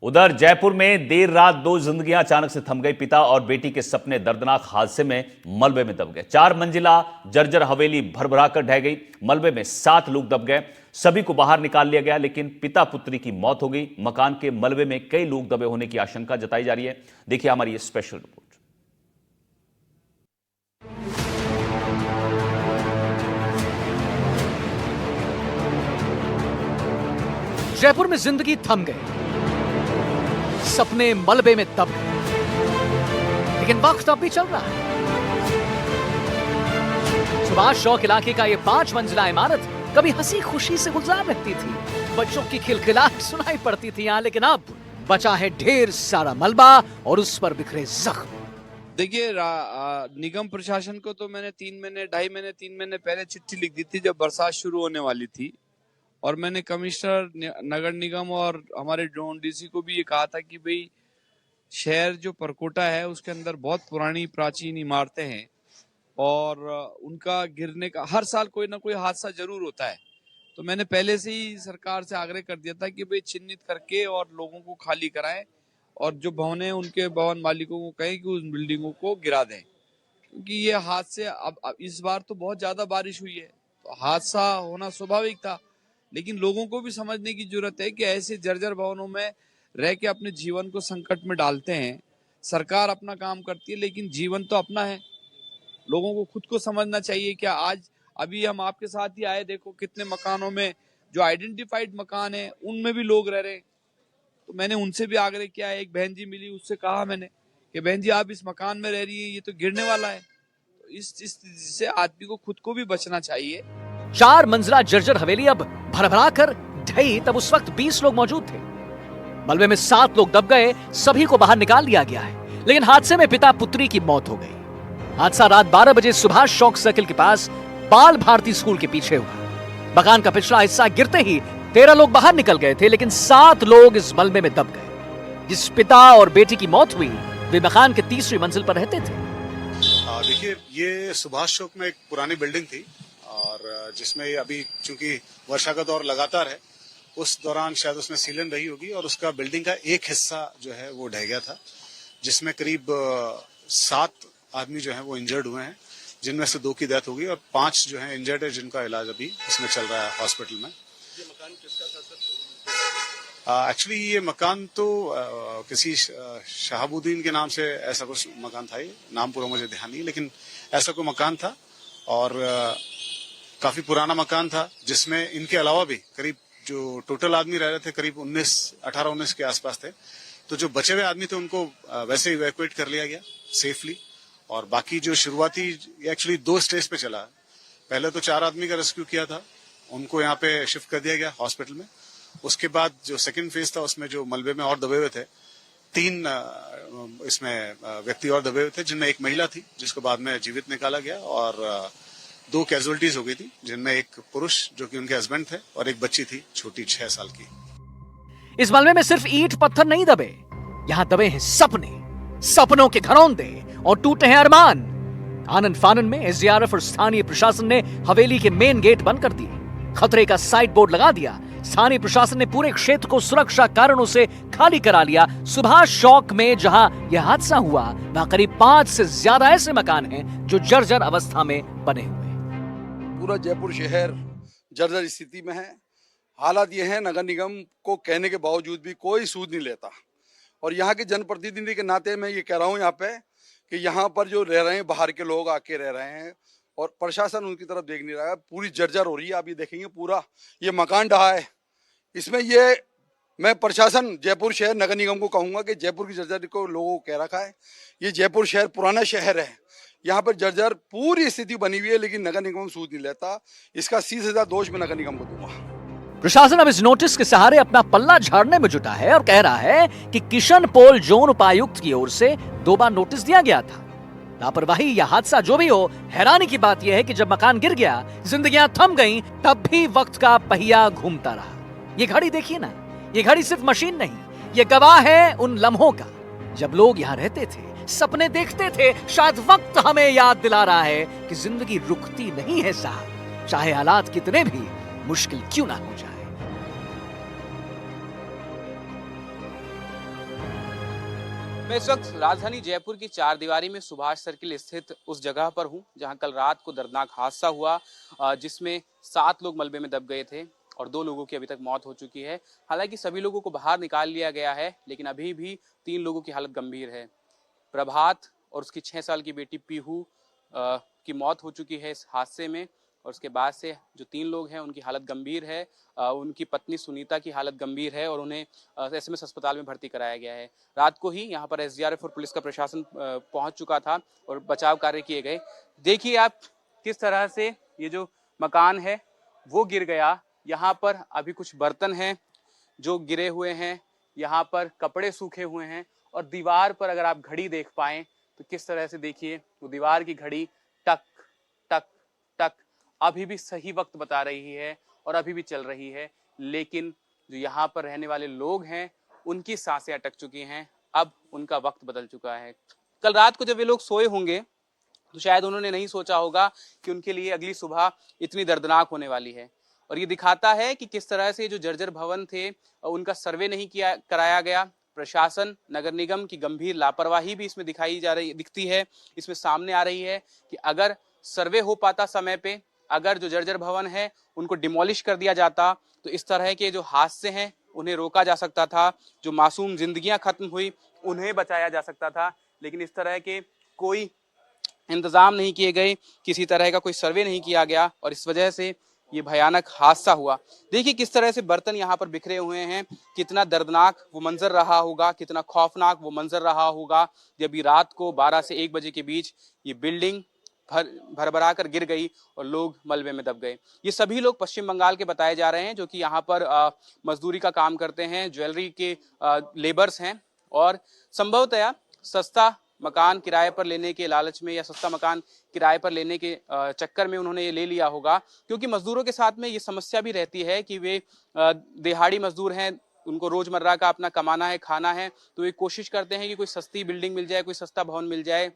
उधर जयपुर में देर रात दो जिंदगियां अचानक से थम गई। पिता और बेटी के सपने दर्दनाक हादसे में मलबे में दब गए। 4 मंजिला जर्जर हवेली भरभरा कर ढह गई। मलबे में 7 लोग दब गए। सभी को बाहर निकाल लिया गया, लेकिन पिता पुत्री की मौत हो गई। मकान के मलबे में कई लोग दबे होने की आशंका जताई जा रही है। देखिए हमारी ये स्पेशल रिपोर्ट। जयपुर में जिंदगी थम गई, सपने मलबे में दब गए, लेकिन वक्त अब भी चल रहा है। सुभाष चौक इलाके का ये 5 मंजिला इमारत कभी हंसी खुशी से गुलजार रहती थी। बच्चों की खिलखिलाहट सुनाई पड़ती थी यहाँ, लेकिन अब बचा है ढेर सारा मलबा और उस पर बिखरे जख्म। देखिए, निगम प्रशासन को तो मैंने 3 महीने 2.5 महीने 3 महीने पहले चिट्ठी लिख दी थी जब बरसात शुरू होने वाली थी, और मैंने कमिश्नर नगर निगम और हमारे ड्रोन डीसी को भी ये कहा था कि भाई शहर जो परकोटा है उसके अंदर बहुत पुरानी प्राचीन इमारतें हैं और उनका गिरने का हर साल कोई ना कोई हादसा जरूर होता है। तो मैंने पहले से ही सरकार से आग्रह कर दिया था कि भाई चिन्हित करके और लोगों को खाली कराएं और जो भवन है उनके भवन मालिकों को कहें कि उस बिल्डिंगों को गिरा दें, क्योंकि ये हादसे अब इस बार तो बहुत ज्यादा बारिश हुई है तो हादसा होना स्वाभाविक था। लेकिन लोगों को भी समझने की जरूरत है कि ऐसे जर्जर भवनों में रह के अपने जीवन को संकट में डालते हैं। सरकार अपना काम करती है लेकिन जीवन तो अपना है, लोगों को खुद को समझना चाहिए। क्या आज अभी हम आपके साथ ही आए, देखो कितने मकानों में जो आइडेंटिफाइड मकान है उनमें भी लोग रह रहे हैं। तो मैंने उनसे भी आग्रह किया है। एक बहन जी मिली, उससे कहा मैंने कि बहन जी आप इस मकान में रह रही है, ये तो गिरने वाला है। तो इस स्थिति से आदमी को खुद को भी बचना चाहिए। 4 मंजिला जर्जर हवेली अब भरभरा कर ढही, तब उस वक्त 20 लोग मौजूद थे। मलबे में 7 लोग दब गए, सभी को बाहर निकाल लिया गया है, लेकिन हादसे में पिता पुत्री की मौत हो गई। हादसा रात 12 बजे सुभाष चौक सर्किल के पास बाल भारती स्कूल के पीछे हुआ। मकान का पिछला हिस्सा गिरते ही 13 लोग बाहर निकल गए थे, लेकिन 7 लोग इस मलबे में दब गए। जिस पिता और बेटी की मौत हुई वे मकान के 3री मंजिल पर रहते थे। देखिए, ये सुभाष चौक में एक पुरानी बिल्डिंग थी और जिसमें अभी चूंकि वर्षा का दौर लगातार है, उस दौरान शायद उसमें सीलन रही होगी और उसका बिल्डिंग का एक हिस्सा जो है वो ढह गया था, जिसमें करीब 7 आदमी जो है वो इंजर्ड हुए हैं, जिनमें से 2 की डेथ हो गई और 5 जो है इंजर्ड है, जिनका इलाज अभी इसमें चल रहा है हॉस्पिटल में। ये मकान किसका था सर? एक्चुअली ये मकान तो किसी शहाबुद्दीन के नाम से ऐसा कुछ मकान था, ये नाम पूरा मुझे ध्यान नहीं, लेकिन ऐसा कोई मकान था और काफी पुराना मकान था, जिसमें इनके अलावा भी करीब जो टोटल आदमी रह रहे थे करीब 18-19 के आसपास थे। तो जो बचे हुए आदमी थे उनको वैसे इवैक्यूएट कर लिया गया सेफली, और बाकी जो शुरुआती एक्चुअली 2 स्टेज पे चला। पहले तो 4 आदमी का रेस्क्यू किया था, उनको यहाँ पे शिफ्ट कर दिया गया हॉस्पिटल में। उसके बाद जो सेकेंड फेज था उसमें जो मलबे में और दबे हुए थे 3 इसमें व्यक्ति और दबे हुए थे, जिनमें एक महिला थी जिसको बाद में जीवित निकाला गया और 2 कैजुअलिटीज हो गई थी, जिनमें एक पुरुष जो कि उनके हस्बैंड थे और एक बच्ची थी छोटी 6 साल की। इस मलबे में सिर्फ ईंट पत्थर नहीं दबे, यहाँ दबे हैं सपने, सपनों के घरौंदे और टूटे हैं अरमान। आनंद फानन में एसडीआरएफ और स्थानीय प्रशासन ने हवेली के मेन गेट बंद कर दिए, खतरे का साइड बोर्ड लगा दिया। स्थानीय प्रशासन ने पूरे क्षेत्र को सुरक्षा कारणों से खाली करा लिया। सुभाष चौक में जहां यह हादसा हुआ वहां करीब 5 से ज्यादा ऐसे मकान हैं जो जर्जर अवस्था में बने हुए। पूरा जयपुर शहर जर्जर स्थिति में है। हालात ये हैं, नगर निगम को कहने के बावजूद भी कोई सूद नहीं लेता, और यहाँ के जनप्रतिनिधि के नाते मैं ये कह रहा हूँ यहाँ पे कि यहाँ पर जो रह रहे हैं बाहर के लोग आके रह रहे हैं और प्रशासन उनकी तरफ देख नहीं रहा है। पूरी जर्जर हो रही है, आप ये देखेंगे पूरा ये मकान ढहा है। इसमें ये मैं प्रशासन जयपुर शहर नगर निगम को कहूँगा कि जयपुर की जर्जर को लोगों को कह रखा है। ये जयपुर शहर पुराना शहर है, यहाँ पर जर्जर पूरी स्थिति बनी हुई है, लेकिन नगर निगम सूद नहीं लेता। इसका 30,000 दोष मैं नगर निगम को दूंगा। प्रशासन अब इस नोटिस के सहारे अपना पल्ला झाड़ने में जुटा है और कह रहा है कि किशन पोल जोन उपायुक्त की ओर से 2 बार नोटिस दिया गया था। लापरवाही या हादसा जो भी हो, हैरानी की बात यह है कि जब मकान गिर गया, जिंदगियां थम गईं, तब भी वक्त का पहिया घूमता रहा। ये घड़ी देखिए ना, ये घड़ी सिर्फ मशीन नहीं, ये गवाह है उन लम्हों का जब लोग यहाँ रहते थे, सपने देखते थे। शायद वक्त हमें याद दिला रहा है कि जिंदगी रुकती नहीं है साहब, चाहे हालात कितने भी मुश्किल क्यों ना हो जाए। मैं इस वक्त राजधानी जयपुर की चार दीवारी में सुभाष सर्किल स्थित उस जगह पर हूं जहां कल रात को दर्दनाक हादसा हुआ, जिसमें 7 लोग मलबे में दब गए थे और 2 लोगों की अभी तक मौत हो चुकी है। हालांकि सभी लोगों को बाहर निकाल लिया गया है, लेकिन अभी भी 3 लोगों की हालत गंभीर है। प्रभात और उसकी 6 साल की बेटी पीहू की मौत हो चुकी है इस हादसे में, और उसके बाद से जो 3 लोग हैं उनकी हालत गंभीर है। उनकी पत्नी सुनीता की हालत गंभीर है और उन्हें एसएमएस अस्पताल में भर्ती कराया गया है। रात को ही यहाँ पर एसडीआरएफ और पुलिस का प्रशासन पहुंच चुका था और बचाव कार्य किए गए। देखिए आप किस तरह से ये जो मकान है वो गिर गया। यहाँ पर अभी कुछ बर्तन हैं जो गिरे हुए हैं, यहाँ पर कपड़े सूखे हुए हैं, और दीवार पर अगर आप घड़ी देख पाएं तो किस तरह से देखिए वो दीवार की घड़ी टक टक टक अभी भी सही वक्त बता रही है और अभी भी चल रही है। लेकिन जो यहाँ पर रहने वाले लोग हैं उनकी सांसें अटक चुकी हैं, अब उनका वक्त बदल चुका है। कल रात को जब ये लोग सोए होंगे तो शायद उन्होंने नहीं सोचा होगा कि उनके लिए अगली सुबह इतनी दर्दनाक होने वाली है। और ये दिखाता है कि किस तरह से जो जर्जर भवन थे उनका सर्वे नहीं कराया गया। प्रशासन, नगर निगम की गंभीर लापरवाही भी इसमें दिखती है, इसमें सामने आ रही है कि अगर सर्वे हो पाता समय पे, अगर जो जर्जर भवन है उनको डिमोलिश कर दिया जाता तो इस तरह के जो हादसे हैं उन्हें रोका जा सकता था, जो मासूम जिंदगियां खत्म हुई उन्हें बचाया जा सकता था। लेकिन इस तरह के कोई इंतजाम नहीं किए गए, किसी तरह का कोई सर्वे नहीं किया गया और इस वजह से ये भयानक हादसा हुआ। देखिए किस तरह से बर्तन यहाँ पर बिखरे हुए हैं, कितना दर्दनाक वो मंजर रहा होगा, कितना खौफनाक वो मंजर रहा होगा जब ये रात को 12 से 1 बजे के बीच ये बिल्डिंग भरभरा कर गिर गई और लोग मलबे में दब गए। ये सभी लोग पश्चिम बंगाल के बताए जा रहे हैं जो कि यहाँ पर मजदूरी का काम करते हैं, ज्वेलरी के लेबर्स हैं, और संभवतया सस्ता मकान किराए पर लेने के लालच में या सस्ता मकान किराए पर लेने के चक्कर में उन्होंने ये ले लिया होगा। क्योंकि मजदूरों के साथ में ये समस्या भी रहती है कि वे दिहाड़ी मजदूर हैं, उनको रोजमर्रा का अपना कमाना है, खाना है, तो वे कोशिश करते हैं कि कोई सस्ती बिल्डिंग मिल जाए, कोई सस्ता भवन मिल जाए,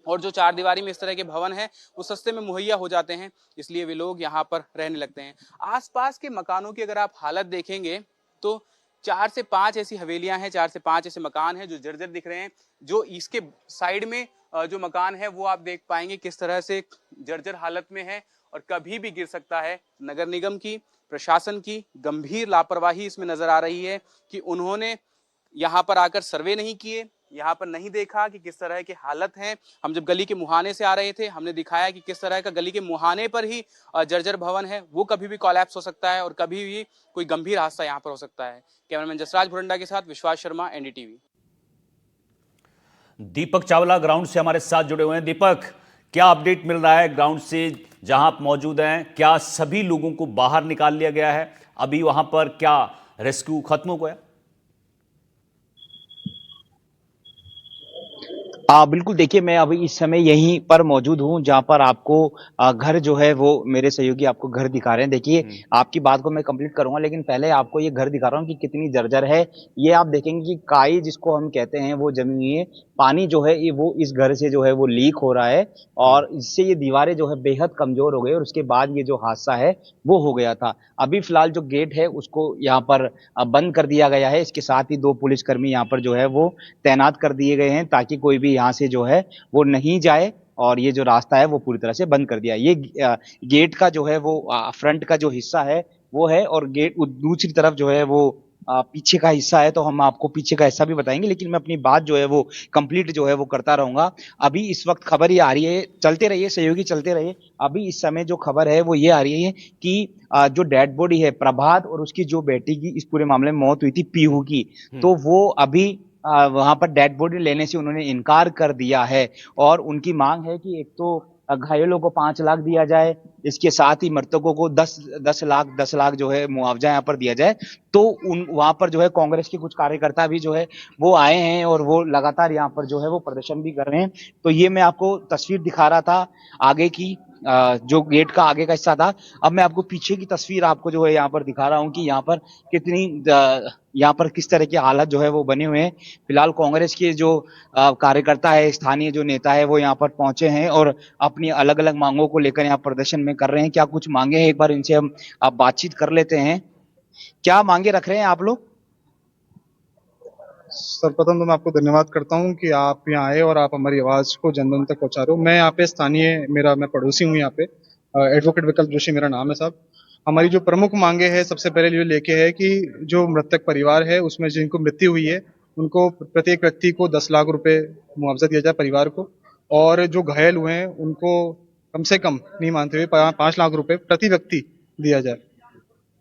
और जो चार दीवारी में इस तरह के भवन हैं वो सस्ते में मुहैया हो जाते हैं, इसलिए वे लोग यहाँ पर रहने लगते हैं। आसपास के मकानों की अगर आप हालत देखेंगे तो 4 से 5 ऐसी हवेलियां हैं, 4 से 5 ऐसे मकान हैं जो जर्जर दिख रहे हैं। जो इसके साइड में जो मकान है वो आप देख पाएंगे किस तरह से जर्जर हालत में है और कभी भी गिर सकता है। नगर निगम की, प्रशासन की गंभीर लापरवाही इसमें नजर आ रही है कि उन्होंने यहाँ पर आकर सर्वे नहीं किए, यहाँ पर नहीं देखा कि किस तरह की हालत है। हम जब गली के मुहाने से आ रहे थे हमने दिखाया कि किस तरह का गली के मुहाने पर ही जर्जर भवन है, वो कभी भी कोलैप्स हो सकता है और कभी भी कोई गंभीर हादसा यहाँ पर हो सकता है। कैमरामैन जसराज भुरंडा के साथ विश्वास शर्मा, एनडीटीवी। दीपक चावला ग्राउंड से हमारे साथ जुड़े हुए हैं। दीपक, क्या अपडेट मिल रहा है ग्राउंड से जहां आप मौजूद हैं? क्या सभी लोगों को बाहर निकाल लिया गया है? अभी वहां पर क्या रेस्क्यू खत्म हो गया? बिल्कुल देखिए, मैं अभी इस समय यहीं पर मौजूद हूँ जहाँ पर आपको घर जो है वो मेरे सहयोगी आपको घर दिखा रहे हैं। देखिए आपकी बात को मैं कंप्लीट करूंगा, लेकिन पहले आपको ये घर दिखा रहा हूँ कि कितनी जर्जर है। ये आप देखेंगे कि काई जिसको हम कहते हैं वो जमी हुई है। पानी जो है ये वो इस घर से जो है वो लीक हो रहा है और इससे ये दीवारें जो है बेहद कमजोर हो गई और उसके बाद ये जो हादसा है वो हो गया था। अभी फिलहाल जो गेट है उसको यहाँ पर बंद कर दिया गया है। इसके साथ ही 2 पुलिसकर्मी यहाँ पर जो है वो तैनात कर दिए गए हैं ताकि कोई भी यहाँ से जो है वो नहीं जाए और ये जो रास्ता है वो पूरी तरह से बंद कर दिया। ये गेट का जो है वो फ्रंट का जो हिस्सा है वो है और गेट दूसरी तरफ जो है वो पीछे का हिस्सा है, तो हम आपको पीछे का हिस्सा भी बताएंगे, लेकिन मैं अपनी बात जो है वो कंप्लीट जो है वो करता रहूंगा। अभी इस वक्त खबर ये आ रही है, चलते रहिए सहयोगी, चलते रहिए। अभी इस समय जो खबर है वो ये आ रही है कि जो डेड बॉडी है प्रभात और उसकी जो बेटी की इस पूरे मामले में मौत हुई थी पीहू की, तो वो अभी वहां पर डेड बॉडी लेने से उन्होंने इनकार कर दिया है और उनकी मांग है कि एक तो घायलों को 5 लाख दिया जाए, इसके साथ ही मृतकों को 10 लाख जो है मुआवजा यहाँ पर दिया जाए। तो वहां पर जो है कांग्रेस के कुछ कार्यकर्ता भी जो है वो आए हैं और वो लगातार यहाँ पर जो है वो प्रदर्शन भी कर रहे हैं। तो ये मैं आपको तस्वीर दिखा रहा था आगे की, जो गेट का आगे का हिस्सा था। अब मैं आपको पीछे की तस्वीर आपको जो है यहाँ पर दिखा रहा हूँ कि यहाँ पर कितनी यहाँ पर किस तरह की हालत जो है वो बने हुए हैं। फिलहाल कांग्रेस के जो कार्यकर्ता है, स्थानीय जो नेता है वो यहाँ पर पहुंचे हैं और अपनी अलग अलग मांगों को लेकर यहाँ प्रदर्शन में कर रहे हैं। क्या कुछ मांगे हैं, एक बार इनसे हम बातचीत कर लेते हैं। क्या मांगे रख रहे हैं आप लोग? सर्वप्रथम तो मैं आपको धन्यवाद करता हूं कि आप यहाँ आए और आप हमारी आवाज को जन जन तक पहुंचा रहे हो। मैं यहाँ पे स्थानीय मैं पड़ोसी हूँ यहाँ पे। एडवोकेट विकल्प जोशी मेरा नाम है साहब। हमारी जो प्रमुख मांगे है सबसे पहले ये लेके है कि जो मृतक परिवार है उसमें जिनको मृत्यु हुई है उनको प्रत्येक व्यक्ति को 10 लाख रुपए मुआवजा दिया जाए परिवार को, और जो घायल हुए हैं उनको कम से कम नहीं मानते हुए 5 लाख रुपए प्रति व्यक्ति दिया जाए।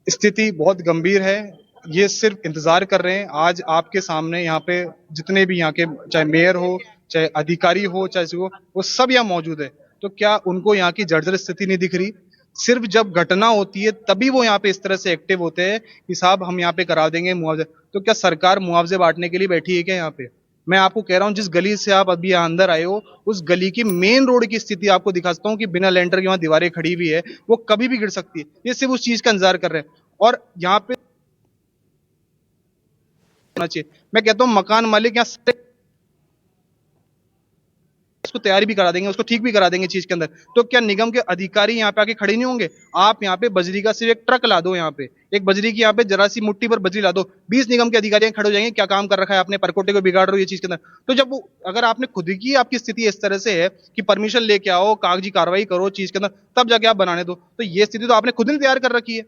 स्थिति बहुत गंभीर है। ये सिर्फ इंतजार कर रहे हैं। आज आपके सामने यहाँ पे जितने भी यहाँ के चाहे मेयर हो चाहे अधिकारी हो चाहे वो सब यहाँ मौजूद है। तो क्या उनको यहाँ की जर्जर स्थिति नहीं दिख रही? सिर्फ जब घटना होती है तभी वो यहाँ पे इस तरह से एक्टिव होते हैं कि साहब हम यहाँ पे करा देंगे मुआवजा। तो क्या सरकार मुआवजे बांटने के लिए बैठी है क्या यहाँ पे? मैं आपको कह रहा हूँ जिस गली से आप अभी यहाँ अंदर आए हो उस गली की मेन रोड की स्थिति आपको दिखा सकता हूँ कि बिना लेंटर के वहां दीवारें खड़ी हुई है, वो कभी भी गिर सकती है। ये सिर्फ उस चीज का इंतजार कर रहे हैं और यहाँ पे होना चाहिए। मैं कहता हूँ मकान मालिक यहाँ इसको तैयारी भी करा देंगे, उसको ठीक भी करा देंगे चीज के अंदर। तो क्या निगम के अधिकारी यहाँ पे आके खड़े नहीं होंगे? आप यहाँ पे बजरी का सिर्फ एक ट्रक ला दो, यहाँ पे एक बजरी की यहाँ पे जरा सी मुट्ठी पर बजरी ला दो, 20 निगम के अधिकारी खड़े हो जाएंगे। क्या काम कर रखा है आपने, परकोटे को बिगाड़ रहे हो ये चीज के अंदर। तो जब वो अगर आपने खुद की आपकी स्थिति इस तरह से है कि परमिशन लेके आओ, कागजी कार्रवाई करो चीज के अंदर, तब जाके आप बनाने दो, तो ये स्थिति तो आपने खुद ही तैयार कर रखी है।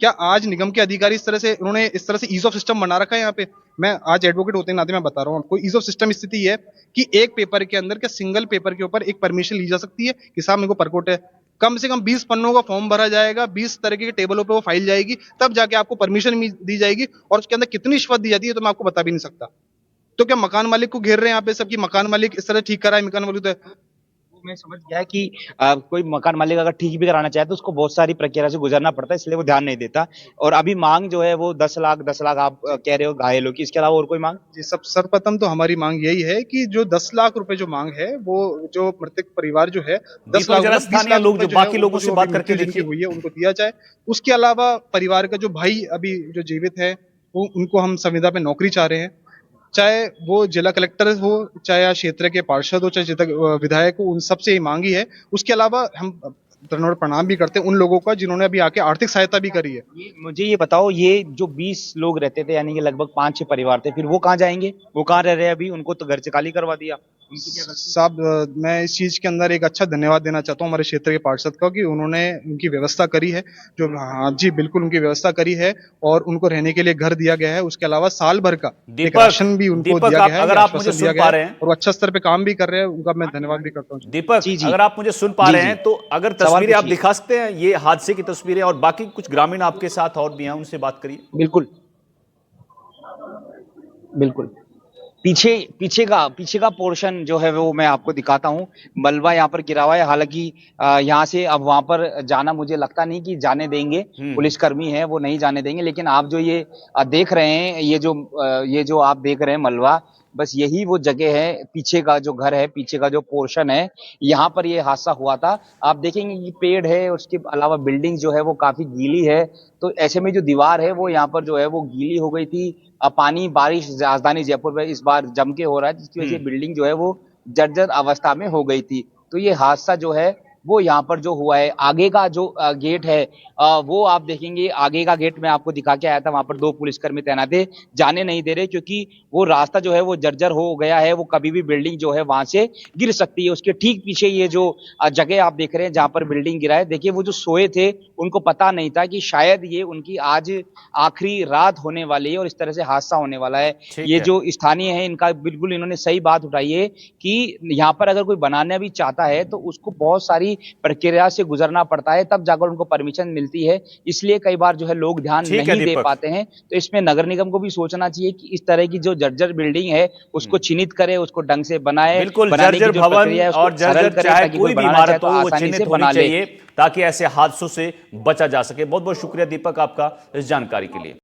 क्या आज निगम के अधिकारी इस तरह से उन्होंने इस तरह से ईज ऑफ सिस्टम बना रखा है यहाँ पे? मैं आज एडवोकेट होते नाते मैं बता रहा हूँ आपको, ईज ऑफ सिस्टम स्थिति है कि एक पेपर के अंदर क्या सिंगल पेपर के ऊपर एक परमिशन ली जा सकती है कि साहब मेरे को परकोट है। कम से कम 20 पन्नों का फॉर्म भरा जाएगा, 20 तरह के टेबलों पे वो फाइल जाएगी, तब जाके आपको परमिशन दी जाएगी। और उसके अंदर कितनी रिश्वत दी जाती है तो मैं आपको बता भी नहीं सकता। तो क्या मकान मालिक को घेर रहे हैं यहाँ पे सब कि मकान मालिक इस तरह ठीक करा है? मकान मालिक तो मैं समझ गया कि कोई मकान मालिक अगर ठीक भी कराना चाहे तो उसको बहुत सारी प्रक्रिया से गुजरना पड़ता है, इसलिए वो ध्यान नहीं देता। और अभी मांग जो है वो 10 लाख आप कह रहे हो घायलों की, इसके अलावा और कोई मांग? जी सब सर्वप्रथम तो हमारी मांग यही है कि जो 10 लाख रुपए जो मांग है वो जो मृतक परिवार जो है 10 लाख जरा 20 स्थानीय लाख लोग जो रुपए है, बाकी लोगों उनको से जो बात अभी करके मृत्यु जिनकी देखिए। हुई है उनको दिया जाए। उसके अलावा परिवार का जो भाई अभी जो जीवित है वो उनको हम संविदा पे नौकरी चाह रहे हैं, चाहे वो जिला कलेक्टर हो चाहे क्षेत्र के पार्षद हो चाहे विधायक हो, उन सबसे ये मांगी है। उसके अलावा हम धन्यवाद प्रणाम भी करते हैं उन लोगों का जिन्होंने अभी आके आर्थिक सहायता भी करी है। मुझे ये बताओ, ये जो 20 लोग रहते थे यानी कि लगभग 5-6 परिवार थे, फिर वो कहाँ जाएंगे? वो कहाँ रह रहे हैं अभी? उनको तो घर से खाली करवा दिया। साहब मैं इस चीज के अंदर एक अच्छा धन्यवाद देना चाहता हूँ हमारे क्षेत्र के पार्षद का कि उन्होंने उनकी व्यवस्था करी है। जो हाँ जी बिल्कुल उनकी व्यवस्था करी है और उनको रहने के लिए घर दिया गया है। उसके अलावा साल भर का एक राशन भी उनको दिया गया है, अगर आप मुझे सुन पा रहे हैं और वो अच्छा स्तर पे काम भी कर रहे हैं, उनका मैं धन्यवाद भी करता हूँ। दीपक, अगर आप मुझे सुन पा रहे हैं तो अगर तस्वीरें आप दिखा सकते हैं, ये हादसे की तस्वीरें, और बाकी कुछ ग्रामीण आपके साथ और भी हैं, उनसे बात करिए। बिल्कुल बिल्कुल। पीछे का पोर्शन जो है वो मैं आपको दिखाता हूँ। मलबा यहाँ पर गिरा हुआ है। हालांकि यहाँ से अब वहां पर जाना मुझे लगता नहीं कि जाने देंगे, पुलिसकर्मी है वो नहीं जाने देंगे। लेकिन आप जो ये देख रहे हैं, ये जो आप देख रहे हैं मलबा, बस यही वो जगह है। पीछे का जो घर है, पीछे का जो पोर्शन है, यहाँ पर ये हादसा हुआ था। आप देखेंगे कि पेड़ है, उसके अलावा बिल्डिंग जो है वो काफी गीली है। तो ऐसे में जो दीवार है वो यहाँ पर जो है वो गीली हो गई थी। पानी बारिश राजधानी जयपुर में इस बार जम के हो रहा है, जिसकी वजह से बिल्डिंग जो है वो जर्जर अवस्था में हो गई थी। तो ये हादसा जो है वो यहाँ पर जो हुआ है, आगे का जो गेट है वो आप देखेंगे, आगे का गेट मैं आपको दिखा के आया था, वहां पर 2 पुलिसकर्मी तैनात है, जाने नहीं दे रहे क्योंकि वो रास्ता जो है वो जर्जर हो गया है। वो कभी भी बिल्डिंग जो है वहां से गिर सकती है। उसके ठीक पीछे ये जो जगह आप देख रहे हैं जहां पर बिल्डिंग गिरा है, देखिए वो जो सोए थे उनको पता नहीं था कि शायद ये उनकी आज आखिरी रात होने वाली है और इस तरह से हादसा होने वाला है। ये जो स्थानीय है इनका बिल्कुल इन्होंने सही बात उठाई है कि यहाँ पर अगर कोई बनाना भी चाहता है तो उसको बहुत सारी प्रक्रिया से गुजरना पड़ता है, तब जाकर उनको परमिशन मिलती है। इसलिए कई बार जो है लोग ध्यान नहीं दे पाते हैं। तो इसमें नगर निगम को भी सोचना चाहिए कि इस तरह की जो जर्जर बिल्डिंग है उसको चिन्हित करे, उसको ढंग से बनाए। बिल्कुल, जर्जर भवन और जर्जर चाहे कोई भी इमारत हो वो चिन्हित होनी चाहिए ताकि ऐसे हादसों से बचा जा सके। बहुत बहुत शुक्रिया दीपक आपका इस जानकारी के लिए।